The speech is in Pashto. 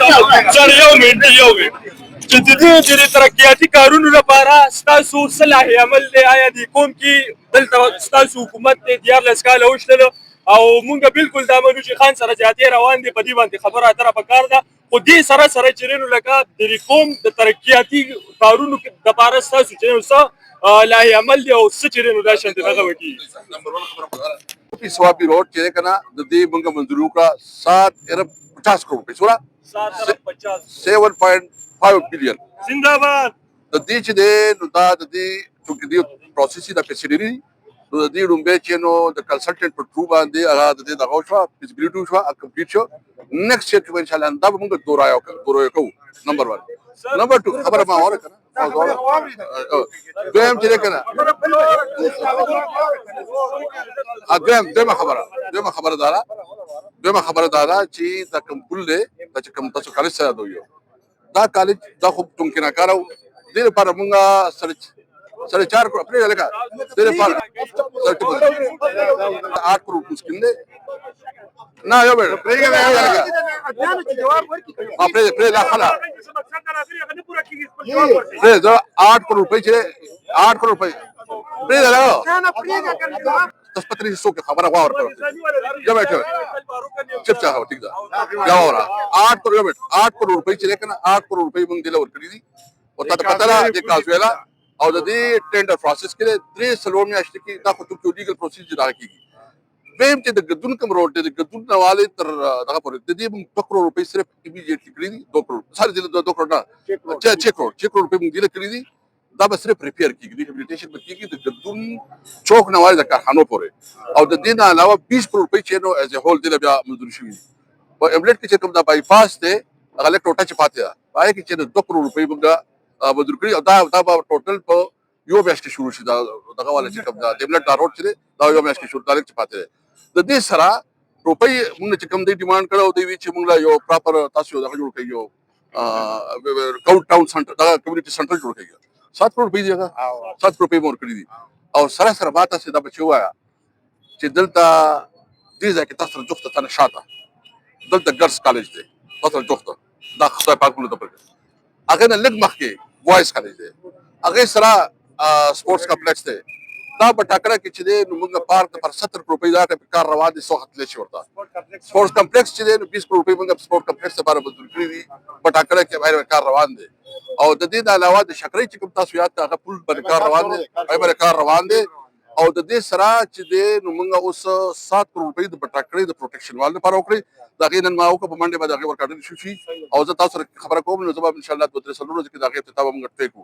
سر یو منټ چې د دې د ترقیاتي کارونو لپاره ستاسو څه لایحې عمل دی؟ آیا د کوم کې دلته ستاسو حکومت دی 14 کاله وشتله او مونږ بالکل دا منو چې خان سره جاتې روان دي، په دې باندې خبره اتره پکار ده، خو دې سره سره چې نو لکه د کوم د ترقیاتي کارونو لپاره ستاسو چې څه لایحې عمل دی او څه چې نو دا شان دغه وکړي. نمبر 1 خبره په سوابي روډ چې کنه د دې مونږ منظور وکړه 7.50 کروڑ روپے سورا 7.5 بلین زنده‌باد. د دې چې د نو دا د دې چې د پروسس د پیسډری نو د دې رومبه چې نو د کنسلټنټ په ټرو باندې هغه د دې دغه شو فیزیبিলিټي شو کمپلیټ شو نیکسټ چیک ان شاء الله دا موږ دورایو کوو. نمبر 1 نمبر 2 خبره ما اوره کنه دویم چې کنه دویم خبره دارا چې دا کوم کول له چې کوم تاسو کالج سره دوی دا کالج دا خو ممکنه کارو دې لپاره مونږه سره 4 اپریل لګا دې لپاره 8 کروڑ مسکین دي نه یو بل اپریل لا خلا دا 8 کروڑ روپے چې 8 کروڑ روپے اپریل لګا تاسو پتري سو کې خبره غواړم جا بیٹھو چپ چا ٹھیک ده یا اورا 8 کروڑ روپے چې کنه 8 کروڑ روپے مونږ دله ورکړي دي او تاسو پته را د کازویلا او د دې ټینډر پروسس کې 3 سلور میاشتې کې دا خو ټول لیګل پروسیجر راکېږي. ویم چې د ګدون کوم روډ د ګدون نواله تر دغه پورې د دې 2 کروڑ روپے صرف ایمیډیټلی کړی دي 2 کروڑ سره دله 2 کروڑ نه 6 کروڑ روپے مونږ دله کړی دي دا به صرف ریپیر کیږي ریهابلیټیشن به کیږي د ګدون چوک نواله د کارخانو پورې او د دې نه علاوه 20 کروڑ روپے چې نو ایز ا هول دله بیا منظور شوی او امبلیټ کې چې کوم دا بای پاس ته هغه له ټوټه چې پاتې ده پای کې چې 2 کروڑ روپے مونږ منظور کړی او دا به ټوټل په یو میاشت کې شروع شي دا دغه والا چې کوم دا امبلیټ دا روډ چې دا یو میاشت کې شروع کالک چې پاتې ده د دې سره روپے مونږ چې کوم دی ډیماند کړو دی چې مونږ یو پراپر تاسو دغه جوړ کړی یو کاوټ ټاون سنټر دا کمیونټي سنټر جوړ کړی 7 کروڑ روپے دیغه 7 روپے مور کړی دي او سره ماته سي دا بچو وایا چې دلته دې ځکه تاسو جوخته تنه شاته دلته ګرس کالج دی تاسو جوخته دا خدای پاک له تبرک هغه نه لګ مخکې وایس کالج دی هغه سره سپورتس کمپلیکس دی دا په ټاکره کې چې دی نو موږ پارک پر 70 روپے دا کار روان دي 100 هتل شي ورته سپورتس کمپلیکس چې دی نو 20 روپے موږ سپورت کمپلیکس لپاره بدل کړی دي په ټاکره کې باندې کار روان دي او د دې علاوه د شکرې چې کوم تاسو یاد هغه پول باندې کار روان دي باندې کار روان دي او د دې سره چې دی نو موږ اوس 7 کروڑ روپے د ټاکرې د پروټیکشن وال لپاره وکړي دا غینن ما وکړه په منډه باندې هغه ورکړل شو او زه تاسو خبره کوم نو زما ان شاء الله 2-3 سلونو کې دا غیب ته موږ ټیکو.